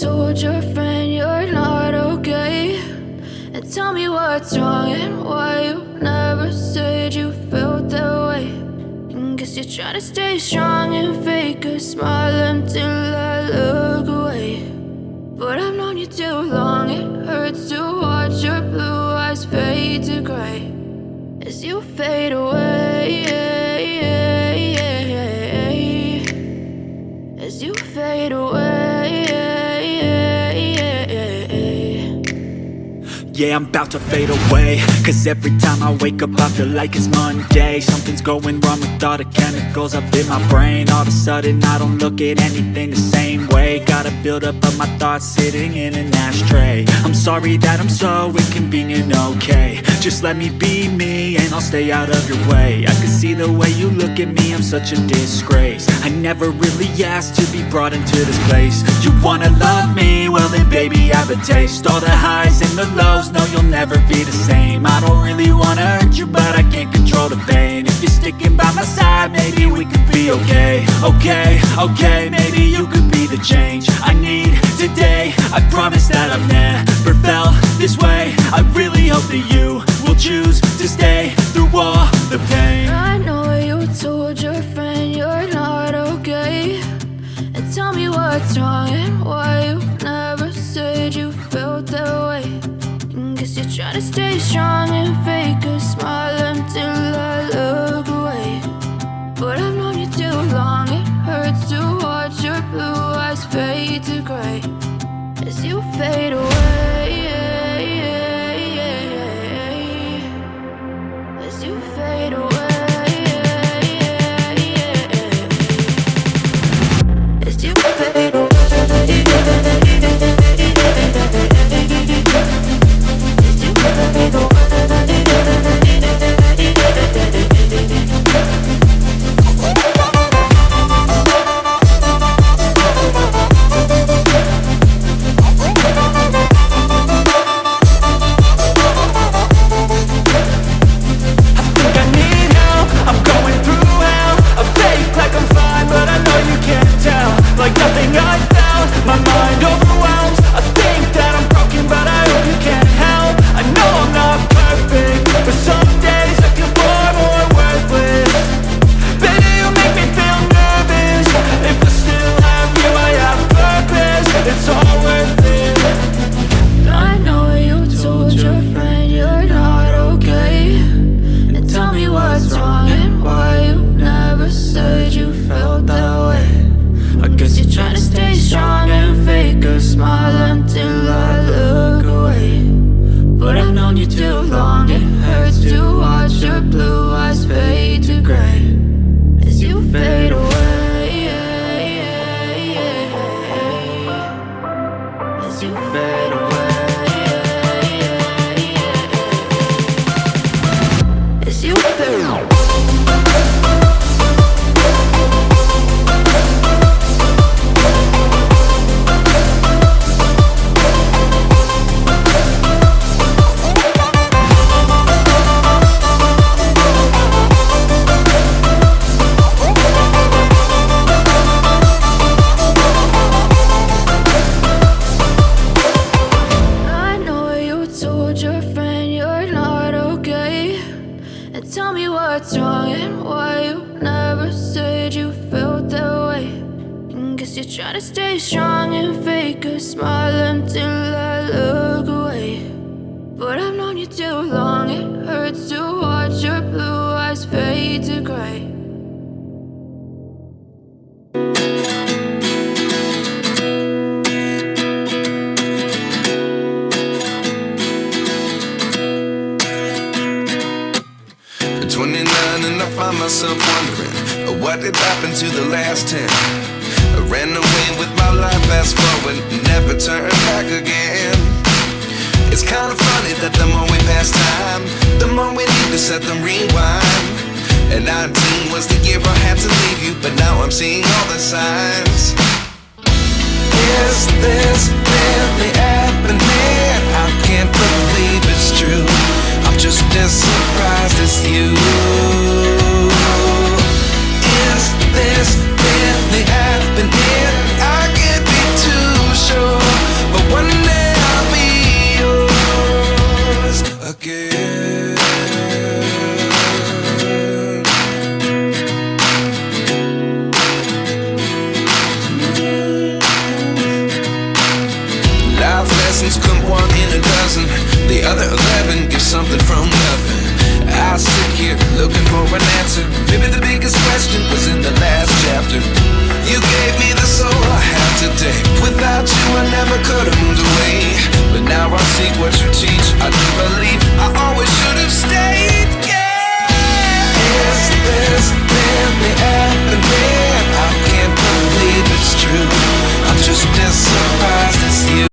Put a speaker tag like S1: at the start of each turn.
S1: told your friend you're not okay, and tell me what's wrong and why you never said you felt that way. And guess you're trying to stay strong and fake a smile until I look away. But I've known you too long, it hurts to watch your blue eyes fade to gray as you fade away, as you fade away.
S2: Yeah, I'm about to fade away, cause every time I wake up I feel like it's Monday. Something's going wrong with all the chemicals up in my brain. All of a sudden I don't look at anything the same way. Gotta build up of my thoughts sitting in an ashtray. I'm sorry that I'm so inconvenient, okay. Just let me be me and I'll stay out of your way. I can see the way you look at me, I'm such a disgrace. I never really asked to be brought into this place. You wanna love me? Well then baby I have a taste. All the highs and the lows, no you'll never be the same. I don't really wanna hurt you but I can't control the pain. If you're sticking by my side maybe we could be okay. Okay, maybe you could be the change I need today. I promise that I've never felt this way. I really hope that you will choose to stay through all the pain.
S1: I know you told your friend you're not okay, and tell me what's wrong and why you never said you felt that way. And guess you're trying to stay strong and fake a smile until I look away. But I've known you too long, it hurts to watch your blue eyes fade to gray as you fade away, as you fade away, as you fade away.
S2: Like nothing I found, my mind overwhelms. I think that I'm broken, but I hope you can't help. I know I'm not perfect, but some days I feel far more worthless. Baby, you make me feel nervous. If I still have you, I have purpose. It's all worth it.
S1: I know you told your friend you're not okay, and tell me what's wrong and why you never said you felt that way. I guess you're trying to stay strong and fake a smile until I look away. But I've known you too long, it hurts to watch your blue eyes fade to gray as you fade away, as you fade away, as you fade away. Tell me what's wrong and why you never said you felt that way. And guess you're trying to stay strong and fake a smile until I look away. But I've known you too long, it hurts to watch your blue eyes fade to gray.
S3: Myself wondering what did happen to the last 10. I ran away with my life, fast forward, never turn back again. It's kind of funny that the more we pass time, the more we need to set the rewind. And 19 was the year I had to leave you, but now I'm seeing all the signs. Is this really happening? I can't believe it's true. I'm just as surprised as you. Is this really happening? I can't be too sure. much routine